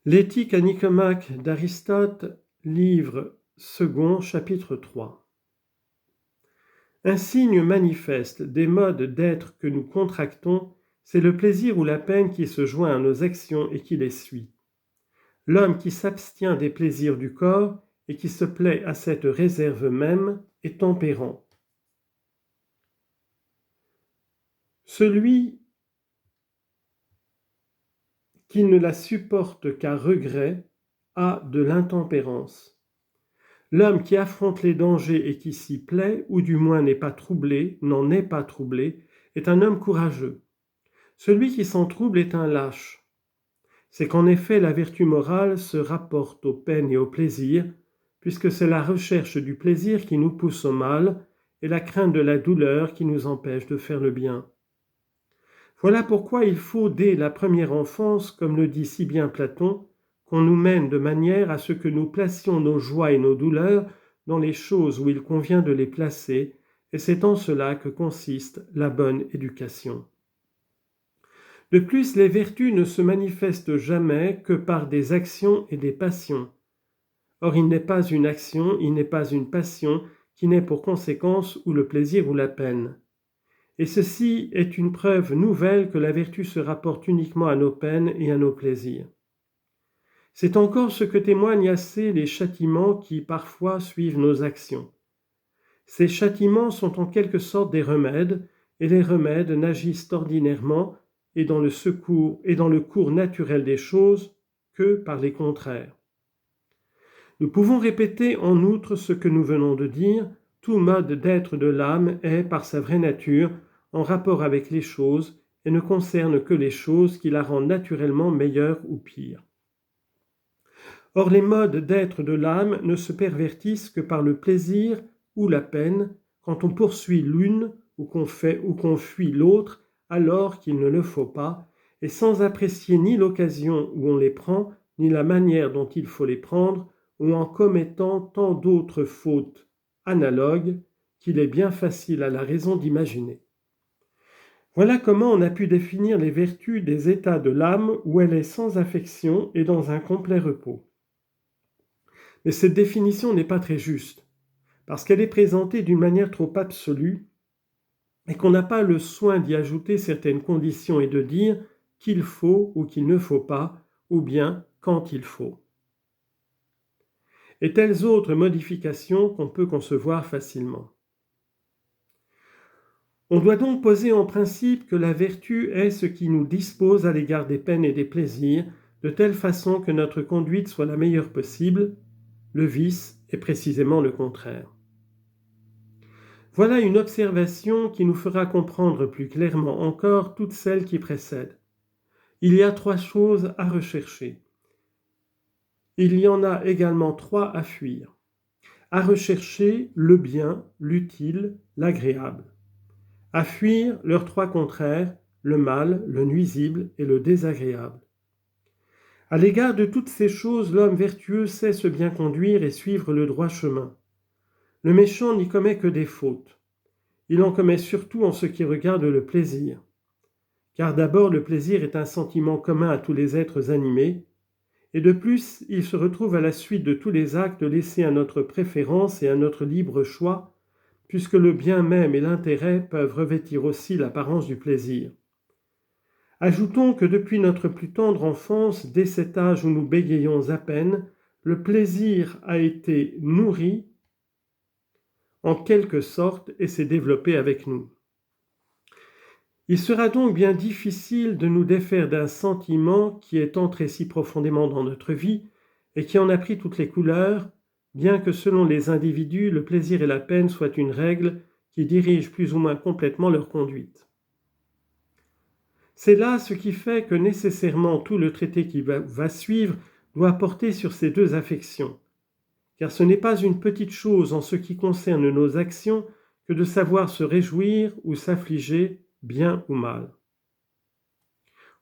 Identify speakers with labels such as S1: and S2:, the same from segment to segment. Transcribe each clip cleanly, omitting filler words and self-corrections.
S1: L'éthique à Nicomaque d'Aristote, livre 2, chapitre 3. Un signe manifeste des modes d'être que nous contractons, c'est le plaisir ou la peine qui se joint à nos actions et qui les suit. L'homme qui s'abstient des plaisirs du corps et qui se plaît à cette réserve même est tempérant. Celui qui ne la supporte qu'à regret a de l'intempérance. L'homme qui affronte les dangers et qui s'y plaît, ou du moins n'en est pas troublé, est un homme courageux. Celui qui s'en trouble est un lâche. C'est qu'en effet la vertu morale se rapporte aux peines et aux plaisirs, puisque c'est la recherche du plaisir qui nous pousse au mal et la crainte de la douleur qui nous empêche de faire le bien. Voilà pourquoi il faut, dès la première enfance, comme le dit si bien Platon, qu'on nous mène de manière à ce que nous placions nos joies et nos douleurs dans les choses où il convient de les placer, et c'est en cela que consiste la bonne éducation. De plus, les vertus ne se manifestent jamais que par des actions et des passions. Or, il n'est pas une action, il n'est pas une passion qui n'ait pour conséquence ou le plaisir ou la peine. Et ceci est une preuve nouvelle que la vertu se rapporte uniquement à nos peines et à nos plaisirs. C'est encore ce que témoignent assez les châtiments qui parfois suivent nos actions. Ces châtiments sont en quelque sorte des remèdes, et les remèdes n'agissent ordinairement et dans le cours naturel des choses que par les contraires. Nous pouvons répéter en outre ce que nous venons de dire, tout mode d'être de l'âme est, par sa vraie nature, en rapport avec les choses et ne concerne que les choses qui la rendent naturellement meilleure ou pire. Or, les modes d'être de l'âme ne se pervertissent que par le plaisir ou la peine quand on poursuit l'une ou qu'on fuit l'autre alors qu'il ne le faut pas, et sans apprécier ni l'occasion où on les prend, ni la manière dont il faut les prendre, ou en commettant tant d'autres fautes analogues qu'il est bien facile à la raison d'imaginer. Voilà comment on a pu définir les vertus des états de l'âme où elle est sans affection et dans un complet repos. Mais cette définition n'est pas très juste, parce qu'elle est présentée d'une manière trop absolue et qu'on n'a pas le soin d'y ajouter certaines conditions et de dire qu'il faut ou qu'il ne faut pas, ou bien quand il faut. Et telles autres modifications qu'on peut concevoir facilement. On doit donc poser en principe que la vertu est ce qui nous dispose à l'égard des peines et des plaisirs, de telle façon que notre conduite soit la meilleure possible. Le vice est précisément le contraire. Voilà une observation qui nous fera comprendre plus clairement encore toutes celles qui précèdent. Il y a 3 choses à rechercher. Il y en a également 3 à fuir. À rechercher le bien, l'utile, l'agréable. À fuir leurs 3 contraires, le mal, le nuisible et le désagréable. À l'égard de toutes ces choses, l'homme vertueux sait se bien conduire et suivre le droit chemin. Le méchant n'y commet que des fautes. Il en commet surtout en ce qui regarde le plaisir. Car d'abord, le plaisir est un sentiment commun à tous les êtres animés, et de plus, il se retrouve à la suite de tous les actes laissés à notre préférence et à notre libre choix, puisque le bien même et l'intérêt peuvent revêtir aussi l'apparence du plaisir. Ajoutons que depuis notre plus tendre enfance, dès cet âge où nous bégayons à peine, le plaisir a été nourri en quelque sorte et s'est développé avec nous. Il sera donc bien difficile de nous défaire d'un sentiment qui est entré si profondément dans notre vie et qui en a pris toutes les couleurs, bien que selon les individus, le plaisir et la peine soient une règle qui dirige plus ou moins complètement leur conduite. C'est là ce qui fait que nécessairement tout le traité qui va suivre doit porter sur ces 2 affections, car ce n'est pas une petite chose en ce qui concerne nos actions que de savoir se réjouir ou s'affliger, bien ou mal.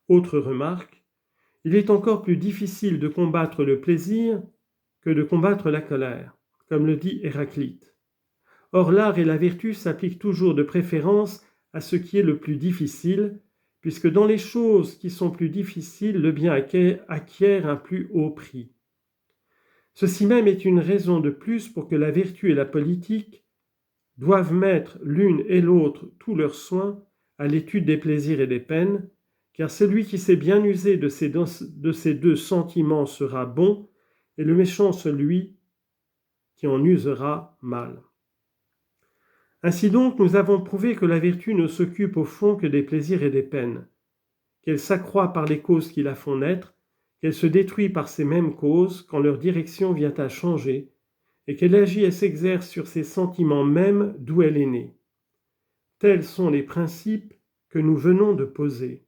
S1: Autre remarque, il est encore plus difficile de combattre le plaisir que de combattre la colère, comme le dit Héraclite. Or l'art et la vertu s'appliquent toujours de préférence à ce qui est le plus difficile, puisque dans les choses qui sont plus difficiles, le bien acquiert un plus haut prix. Ceci même est une raison de plus pour que la vertu et la politique doivent mettre l'une et l'autre tous leurs soins à l'étude des plaisirs et des peines, car celui qui sait bien user de ces deux sentiments sera bon, et le méchant celui qui en usera mal. Ainsi donc, nous avons prouvé que la vertu ne s'occupe au fond que des plaisirs et des peines, qu'elle s'accroît par les causes qui la font naître, qu'elle se détruit par ces mêmes causes quand leur direction vient à changer, et qu'elle agit et s'exerce sur ces sentiments mêmes d'où elle est née. Tels sont les principes que nous venons de poser.